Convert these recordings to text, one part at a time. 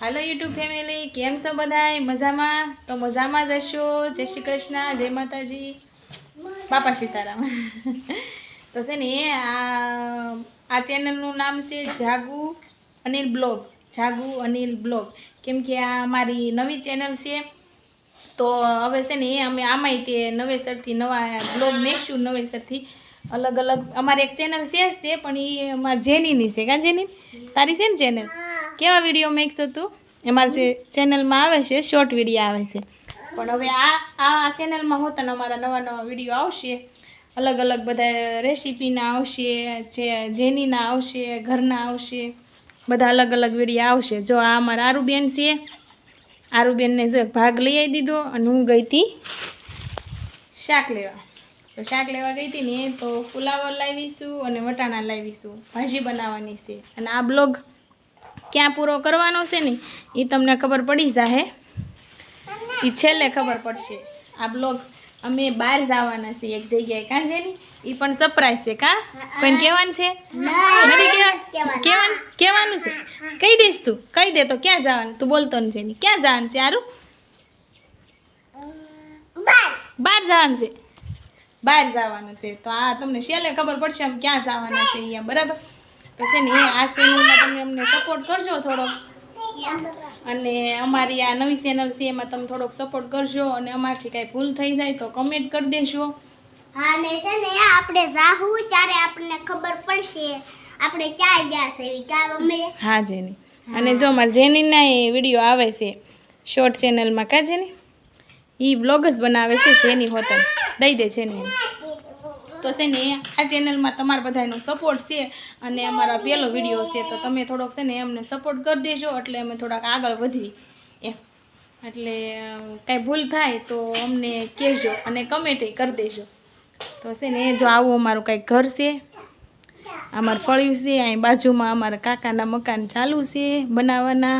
Hello YouTube family केम छो बधाय मजामां तो मजामां ज हशो। जय श्री कृष्ण, जय माताजी, बापा सीताराम। तो छे ने आ चेनलनुं नाम छे जागू अनिल ब्लॉग। जागू अनिल ब्लॉग केम के आ मारी नवी चेनल छे। तो हवे छे ने अमे आमाय ते नवेसरथी नवा ब्लॉग मेकशुं नवेसरथी अलग अलग। अमारी एक चेनल छे ज ते पण ई अमार जेनीनी छे। का जेनी तारी छे ने चेनल केवा विडियो मेकशो तू? अमारी चेनल में आवे छे शॉर्ट विडियो आवे छे। पण हवे आ चेनल में होता अमारा नवा नवा विडियो आवशे। अलग अलग बधा रेसिपीना आवशे, जेनीना आवशे, घरना आवशे, बधा अलग अलग विडियो आवशे। जो आ अमारा आरूबेन छे, आरूबेन ने जो एक भाग लई आई दीधो अने हूँ गई थी शाक लेवा। तो शाक लेवा गई थी ने तो फुलावर लावीशुं अने वटाणा लावीशुं, भाजी बनाववानी छे। अने आ ब्लॉग क्या पूरो करवानो छे ने ई तमने खबर पड़ी जाहे, ई छेल्ले खबर पड़शे। आ ब्लॉग अमे बहार जवाना छे एक जग्याए। का जेनी ई पण सरप्राइज छे। का पण केवानुं छे? केवानुं छे? कही देश तू, कही दे तो क्या जवानुं? तू बोलतो ने जेनी क्या जवानुं छे? आरू बहार जवानुं छे, बहार जवानुं छे। तो आ तमने छेल्ले खबर पड़शे हम क्या जवाना छे अहींया, बराबर। तो छे ने आ चेनलमां तमे अમને सपोर्ट करजो थोड़ो, अने अमारी आ नवी चेनल छे एमां तमे थोड़ोक सपोर्ट करजो। अने अमारथी कांई भूल थई जाय तो कमेंट कर देशो। हाँ ने छे ने आपणे जाहू त्यारे आपने खबर पड़शे आपणे क्यां गया छे ई का अमे। हाँ जेनी अने जो अमार जेनीना ए विडियो आवे छे शॉर्ट चेनलमां। का जेनी ई ब्लॉग ज बनावे छे जेनी होतन दई दे जेनी। तो छे ने आ चेनल में तमारा बधानो सपोर्ट छे अने अमारो पहेलो विडियो छे। तो तमे थोड़ोक छे ने अमने सपोर्ट कर देजो એટલે અમે થોડાક આગળ વધવી એમ। એટલે કાંઈ ભૂલ થાય તો અમને કહેજો અને કમેન્ટ કરી દેજો। તો છે ને જો આવું અમારું કાંઈક ઘર છે, અમારું ફળિયું છે, અહીં બાજુમાં અમારા કાકાના મકાન ચાલુ છે બનાવવાના।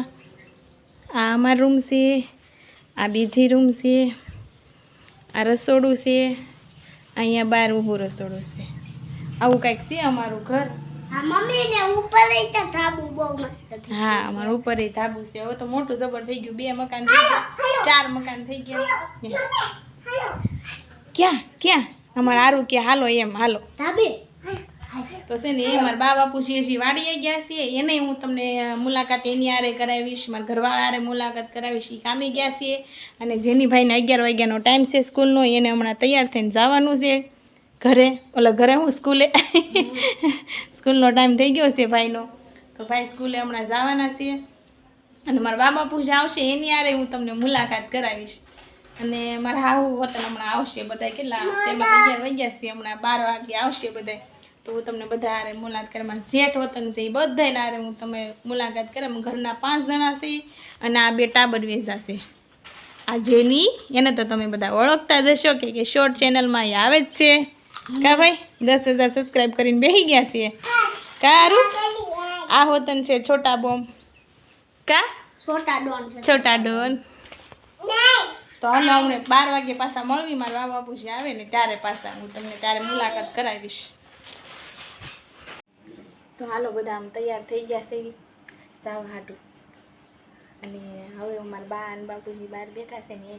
આ અમારો રૂમ છે, આ બીજી રૂમ છે, આ રસોડું છે, અહીંયા બહાર ઊભું રસોડું છે। આવું કાંઈક છે અમારું ઘર। हाँ मम्मी ने ऊपर ही तो ढाबू बहुत मस्त थी। हाँ અમારું ઉપર એ ધાબુ છે। હવે તો મોટું જબર થઈ ગયું, 2 મકાન થઈ ગયા, 4 મકાન થઈ ગયા। ક્યાં ક્યાં અમાર આરું કે હાલો એમ હાલો ढाबे તો છે ને મારા બા બાપુજી હજી વાડીએ ગયા છે એને હું તમને મુલાકાત એની આરે કરાવીશ, મારા ઘરવાળા આરે મુલાકાત કરાવીશ। એ કામે ગયા છે અને જેની ભાઈને 11 વાગ્યાનો ટાઈમ છે સ્કૂલનો, એને હમણાં તૈયાર થઈને જવાનું છે ઘરે। ઓલા ઘરે હું સ્કૂલે સ્કૂલનો ટાઈમ થઈ ગયો છે ભાઈનો। તો ભાઈ સ્કૂલે હમણાં જવાના છે અને મારા બા બાપુજી આવશે એની આરે હું તમને મુલાકાત કરાવીશ। અને મારા હાહુ વતન હમણાં આવશે બધા, કેટલા તેમાં 11 વાગ્યા છે, હમણાં 12 વાગે આવશે બધા। તો હું તમને બધા આરે મુલાકાત કરે। મારા જેઠ વતન છે એ બધાને આરે હું તમે મુલાકાત કરે। ઘરના 5 જણા છે અને આ 2 ટાબર વેચા છે। આ જેની એને તો તમે બધા ઓળખતા જ હશો કે શોર્ટ ચેનલમાં એ આવે જ છે। કા ભાઈ 10,000 સબસ્ક્રાઈબ કરીને બેસી ગયા છે। કારું આ હોતન છે છોટા બોમ્બ। કા छोटा डॉन से छोटा डॉन। तो हलो हमने 12 वागे पासा मळवी, मारा बा बापूजी आवे ने त्यारे पासा हूँ तमने त्यारे मुलाकात करावीश। तो हालो बधा आम तैयार थई गया छे जाव हाटू। अने हवे मारा बा अने बापूजी बहार बैठा छे ने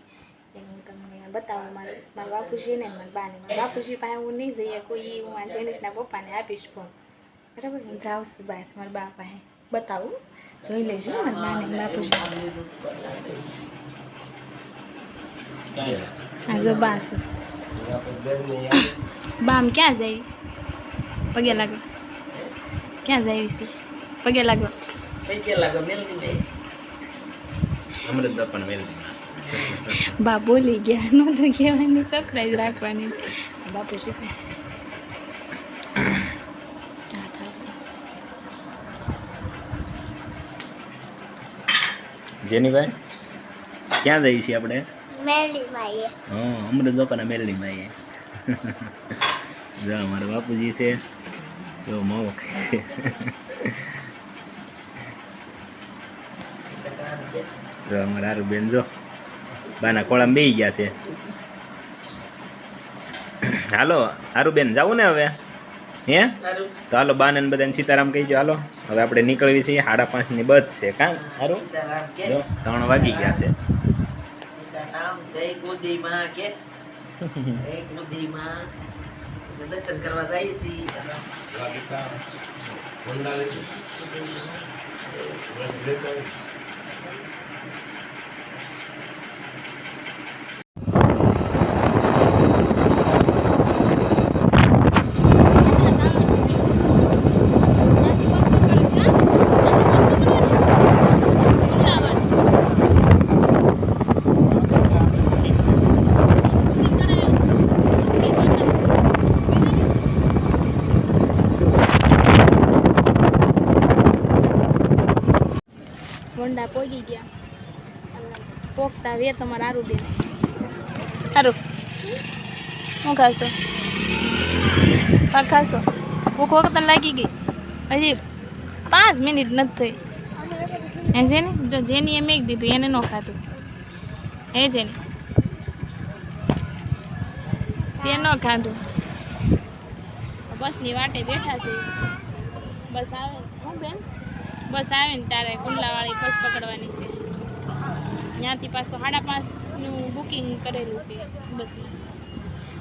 एने हूँ तमने बतावुं। मारा बापूजी ने मारा बा ने, मारा बापूजी पासे हूँ नहीं जई शकું, ई हूँ आ जेनिसना पप्पाने आपीश फोन, बराबर। हूँ जाऊं छुं बहार मारा बा पासे, बतावुं જોઈ લેજો મારા બા ને બાપુજી। આ જો બા છે, બા આમ ક્યાં જાય? પગે લાગો, ક્યાં જાય છે? પગે લાગો, બા બોલી ગયા નહોતું કહેવાની, સરપ્રાઈઝ રાખવાની બાપુજી પાસે। જેની ભાઈ ક્યાં જઈએ છીએ આપણે? मेली भाई હા અમૃત બાપાના મેલની ભાઈ જો અમારા બાપુજી છે, જો માવો ખાય છે। જો અમારા આરુબેન જો બાના ખોળામાં બેસી ગયા છે। હાલો આરુબેન જાવું ને હવે? હે તો હાલો બાને બધાને સીતારામ કહીજો, હાલો। હવે આપણે નીકળવી છીએ 5:30 ની બસ છે કાં સારું જો 3 વાગી ગયા છે દર્શન કરવા જાય છે. વંડા પોગી ગયા પોગતા વે તમારે સારું બેન સારું શું ખાશો પાક ખાશો ભૂખ વખત લાગી ગઈ હજી 5 મિનિટ નથી થઈ એ જેને જો જેની એમ એક દીધું એને ન ખાધું એ જેને તે ન ખાધું બસની વાટે બેઠા છે બસ આવે હું બેન બસ આવે ને ત્યારે કુંડલાવાળી બસ પકડવાની છે ત્યાંથી પાછું 5:30નું બુકિંગ કરેલું છે બસમાં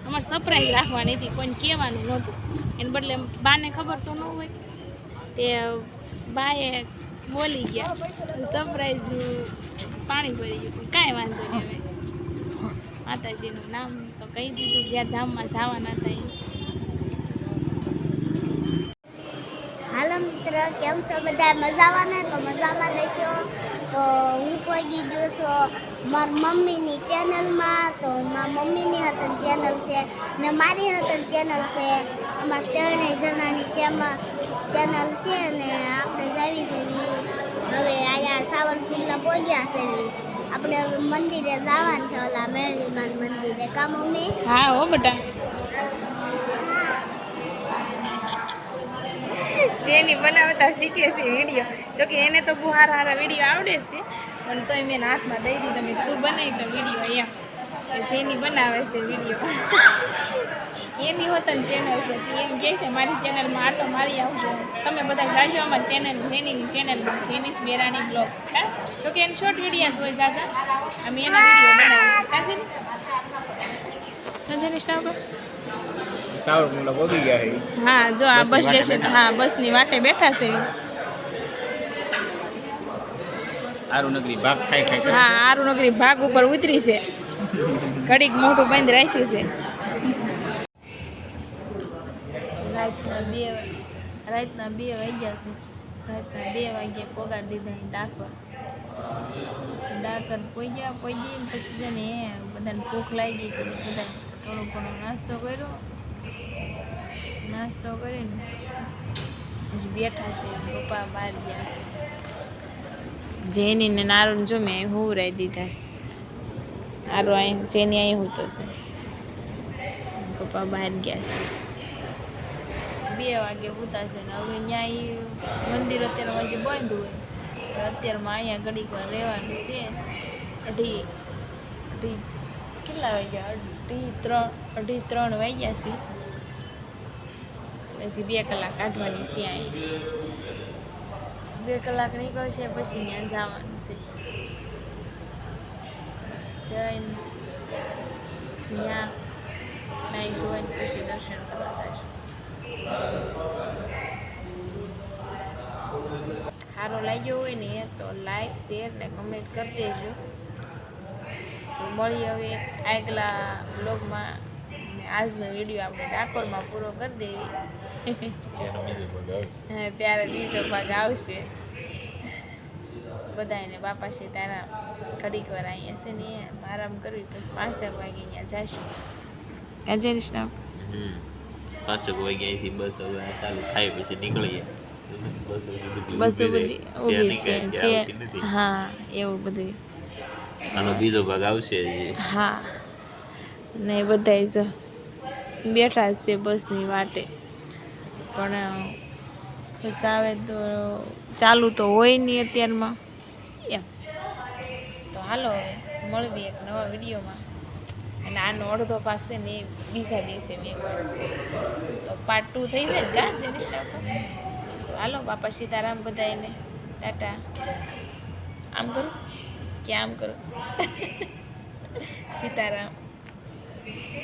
અમારે સરપ્રાઈઝ રાખવાની હતી કોઈને કહેવાનું નહોતું એને બદલે બાને ખબર તો ન હોય તે બાએ બોલી ગયા સરપ્રાઈઝનું પાણી ભરી ગયું કાંઈ વાંધો નહીં હવે માતાજીનું નામ તો કહી દીધું જ્યાં ધામમાં જવાના હતા એ હાલો મિત્ર, કેમ છો બધા? મજામાં ને? તો મજામાં લેશો. તો હું પહોંચી ગયો છું મારી મમ્મીની ચેનલમાં. તો મારી મમ્મીની હતન ચેનલ છે ને મારી હતન ચેનલ છે. અમારા ત્રણેય જણાની ચેનલ છે ને આપણે જાવી છે હવે આયા સાવરકુંડલા પહોંચ્યા છે આપણે મંદિરે જવાનું છે ઓલા મેળવીમાન મંદિરે કા મમ્મી? હા હો બેટા જેની બનાવતા શીખે છે વિડીયો જોકે એને તો બહુ સારા વિડીયો આવડે છે પણ તોય મેં હાથમાં દઈ દીધો મેં તું બનાવી તો વિડીયો એમ કે જેની બનાવે છે વિડીયો એની હોતન ચેનલ છે કે એમ કહે છે મારી ચેનલમાં આટો મારી આવજો તમે બધા જાજો અમારી ચેનલ જેનીની ચેનલમાં જેનીસ બેરાણી બ્લોગ હા જોકે એની શોર્ટ વિડીયોઝ હોય જાજા અમે એના વિડીયો બનાવીશું કાં છે ને જેનીસ નામ સાવરકુંડલા પહોંચી ગયા છે હા જો આ બસ સ્ટેશન હા બસની વાટે બેઠા છે આરુનગરી ભાગ ખાઈ ખાઈ કરે હા આરુનગરી ભાગ ઉપર ઉતરી છે ઘડીક મોટું બંધ રાખ્યું છે રાતના 2 વાગ્યા છે રાતના 2 વાગ્યે પગાર દીધા ડાકર પહોંચી પછી છે ને બધાને ભૂખ લાગી હતી બધા થોડો ઘણો નાસ્તો કરીને પછી બેઠા છે પપ્પા બહાર ગયા છે જેની ને નારું જો મેં હુવરાઈ દીધા છે આરો અહીં જેની અહીં હું તો છે પપ્પા બહાર ગયા છે 2 વાગે પૂતા છે ને હવે ત્યાં મંદિર અત્યારે હજી બંધ હોય અત્યારમાં અહીંયા ઘડીક વાર રહેવાનું છે અઢી કેટલા વાગ્યા 2:30 વાગ્યા છે હજી 2 કલાક કાઢવાની છે અહીં 2 કલાક નીકળશે પછી ત્યાં જવાનું છે જઈને ત્યાં નાહી ધોઈને પછી દર્શન કરવા જઈશું સારો લાગ્યો હોય ને તો લાઈક શેર ને કમેન્ટ કરી દેજો તો મળી હવે આગલા બ્લોગમાં આજનો વિડીયો આપણે ડાકોરમાં પૂરો કરી દેવી ત્યારે બીજો ભાગ આવશે બધાને બાપા છે તારા ઘડીક વાર અહીંયા છે ને આરામ કરવી પછી 5 વાગે અહીંયા જઈશું કાજેરીશના 5 વાગે અહીંથી બસ હવે ચાલુ થાય પછી નીકળીએ બસો બધી ઊભી છે હા એવું બધું આનો બીજો ભાગ આવશે હા ને બધા જ બેઠા છે બસની વાટે પણ બસ આવે તો ચાલુ તો હોય નહીં અત્યારમાં એમ તો હાલો હવે મળવી એક નવા વિડીયોમાં અને આનો અડધો ભાગ છે ને એ બીજા દિવસે મેં તો પાર્ટ 2 થઈ જાય ને કા જેની તો હાલો બાપા સીતારામ બધાને ટાટા. આમ કરું કે આમ કરું? સીતારામ.